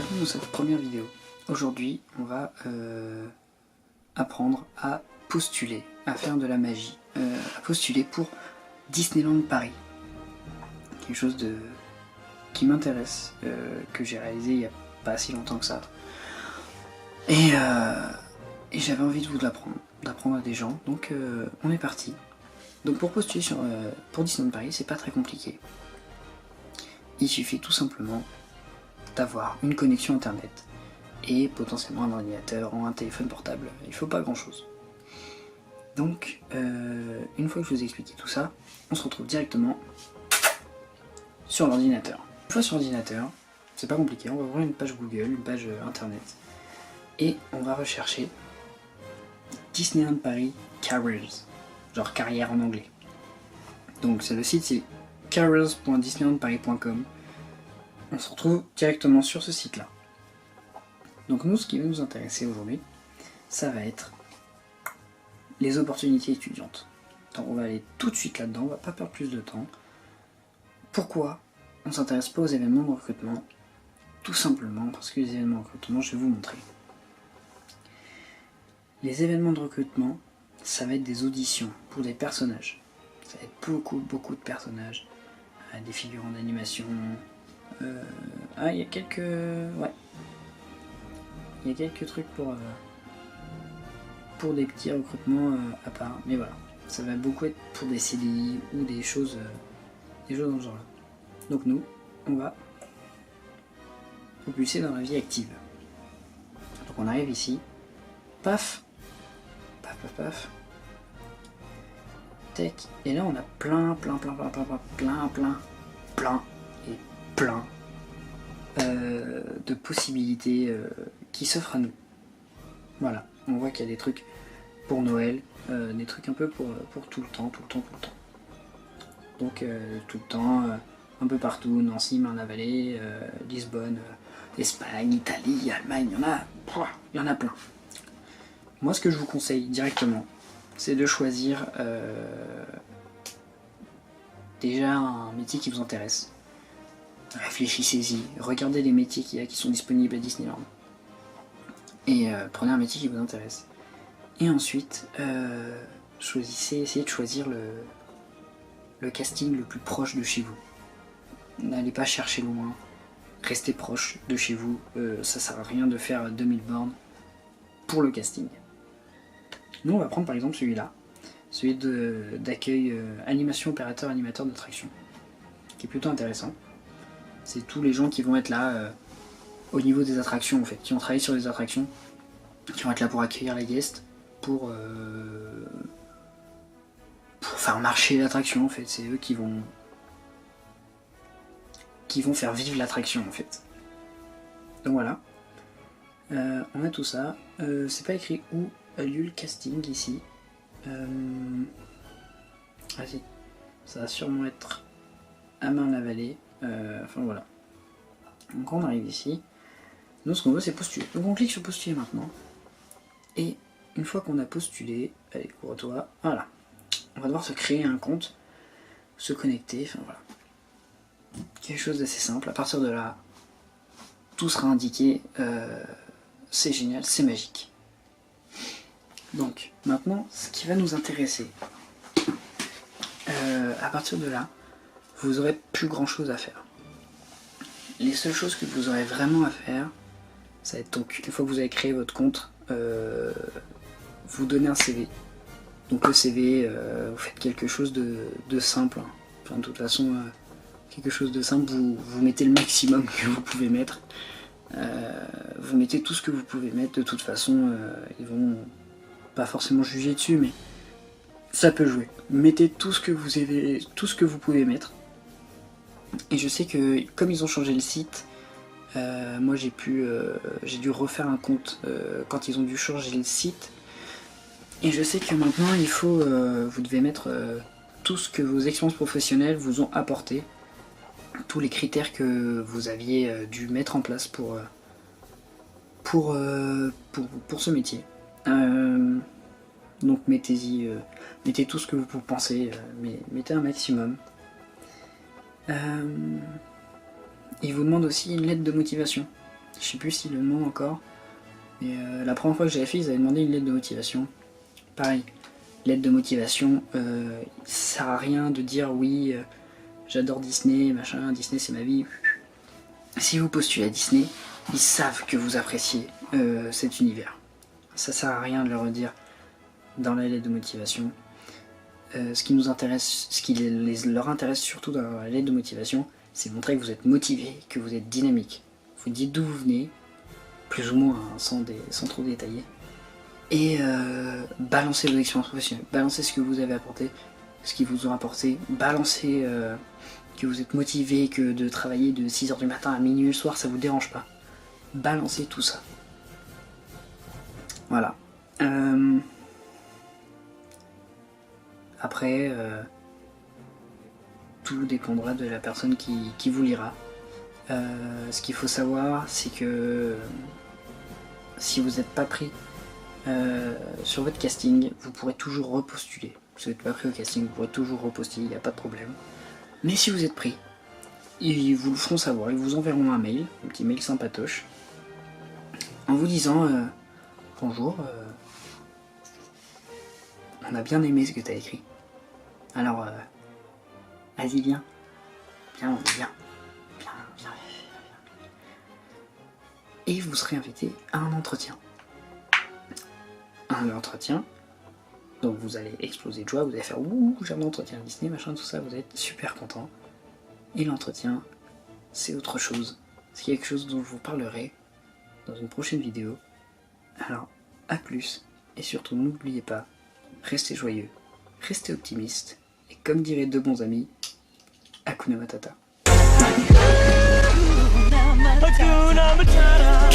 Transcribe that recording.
bienvenue dans cette première vidéo. Aujourd'hui, on va apprendre à postuler, à faire de la magie, à postuler pour Disneyland Paris. Quelque chose qui m'intéresse, que j'ai réalisé il n'y a pas si longtemps que ça. Et j'avais envie de vous d'apprendre à des gens, donc on est parti. Donc pour postuler pour Disneyland Paris, c'est pas très compliqué. Il suffit tout simplement d'avoir une connexion internet et potentiellement un ordinateur ou un téléphone portable. Il faut pas grand chose. Donc une fois que je vous ai expliqué tout ça, on se retrouve directement sur l'ordinateur. Une fois sur l'ordinateur, c'est pas compliqué, on va ouvrir une page Google, une page internet et on va rechercher Disneyland Paris Careers, genre carrière en anglais. Donc le site c'est careers.disneylandparis.com. On se retrouve directement sur ce site là. Donc nous, ce qui va nous intéresser aujourd'hui, ça va être les opportunités étudiantes. Donc on va aller tout de suite là-dedans, on va pas perdre plus de temps. Pourquoi on s'intéresse pas aux événements de recrutement? Tout simplement parce que les événements de recrutement, je vais vous montrer. Les événements de recrutement, ça va être des auditions pour des personnages. Ça va être beaucoup de personnages, des figurants d'animation. Il y a quelques... Ouais. Il y a quelques trucs pour des petits recrutements à part. Mais voilà. Ça va beaucoup être pour des CDI ou des choses dans ce genre-là. Donc nous, on va propulser dans la vie active. Donc on arrive ici. Paf. Paf, paf, paf. Tac. Et là on a plein de possibilités qui s'offrent à nous. Voilà, on voit qu'il y a des trucs pour Noël, des trucs un peu pour tout le temps. Donc tout le temps, un peu partout, Nancy, Marne-la-Vallée, Lisbonne, Espagne, Italie, Allemagne, il y en a plein. Moi ce que je vous conseille directement, c'est de choisir déjà un métier qui vous intéresse. Réfléchissez-y, regardez les métiers qu'il y a qui sont disponibles à Disneyland. Et prenez un métier qui vous intéresse. Et ensuite, essayez de choisir le casting le plus proche de chez vous. N'allez pas chercher loin, restez proche de chez vous. Ça sert à rien de faire 2000 bornes pour le casting. Nous, on va prendre par exemple celui-là, celui d'accueil animation opérateur animateur d'attraction, qui est plutôt intéressant. C'est tous les gens qui vont être là au niveau des attractions en fait, qui vont travailler sur les attractions, qui vont être là pour accueillir les guests, pour faire marcher l'attraction en fait. C'est eux qui vont faire vivre l'attraction en fait. Donc voilà, on a tout ça. C'est pas écrit où a lieu le casting ici. Si, ça va sûrement être à Marne-la-Vallée. Enfin voilà. Donc on arrive ici. Nous ce qu'on veut c'est postuler. Donc on clique sur postuler maintenant. Et une fois qu'on a postulé, allez couvre-toi, voilà. On va devoir se créer un compte, se connecter, enfin voilà. Quelque chose d'assez simple. À partir de là, tout sera indiqué. C'est génial, c'est magique. Donc maintenant, ce qui va nous intéresser, à partir de là, vous aurez plus grand chose à faire. Les seules choses que vous aurez vraiment à faire, ça va être donc, une fois que vous avez créé votre compte, vous donnez un CV. Donc le CV, vous faites quelque chose de simple. Enfin, de toute façon, quelque chose de simple, vous mettez le maximum que vous pouvez mettre. Vous mettez tout ce que vous pouvez mettre. De toute façon, ils vont pas forcément juger dessus, mais ça peut jouer. Mettez tout ce que vous pouvez mettre. Et je sais que comme ils ont changé le site, moi j'ai dû refaire un compte quand ils ont dû changer le site. Et je sais que maintenant vous devez mettre tout ce que vos expériences professionnelles vous ont apporté, tous les critères que vous aviez dû mettre en place pour ce métier. Donc mettez tout ce que vous pensez, mettez un maximum. Il vous demande aussi une lettre de motivation. Je sais plus si le nom encore. Mais la première fois que j'avais fait, ils avaient demandé une lettre de motivation. Pareil, lettre de motivation, ça sert à rien de dire oui, j'adore Disney, machin, Disney c'est ma vie. Si vous postulez à Disney, ils savent que vous appréciez cet univers. Ça sert à rien de leur dire dans la lettre de motivation. Ce qui nous intéresse, ce qui leur intéresse surtout dans la lettre de motivation, c'est montrer que vous êtes motivé, que vous êtes dynamique. Vous dites d'où vous venez, plus ou moins, hein, sans trop détailler. Et balancez vos expériences professionnelles, balancez ce que vous avez apporté, ce qui vous ont apporté, balancez que vous êtes motivé, que de travailler de 6h du matin à minuit le soir, ça vous dérange pas. Balancez tout ça. Voilà. Après, tout dépendra de la personne qui vous lira. Ce qu'il faut savoir, c'est que si vous n'êtes pas pris sur votre casting, vous pourrez toujours repostuler. Si vous n'êtes pas pris au casting, vous pourrez toujours repostuler, il n'y a pas de problème. Mais si vous êtes pris, ils vous le feront savoir, ils vous enverront un mail, un petit mail sympatoche, en vous disant bonjour, on a bien aimé ce que tu as écrit. Alors, vas-y, viens. Viens. Et vous serez invité à un entretien. Un entretien, donc vous allez exploser de joie, vous allez faire ouh, j'ai un entretien Disney, machin, tout ça, vous êtes super content. Et l'entretien, c'est autre chose. C'est quelque chose dont je vous parlerai dans une prochaine vidéo. Alors, à plus, et surtout n'oubliez pas, restez joyeux, restez optimiste, et comme diraient deux bons amis, Hakuna Matata. Hakuna Matata.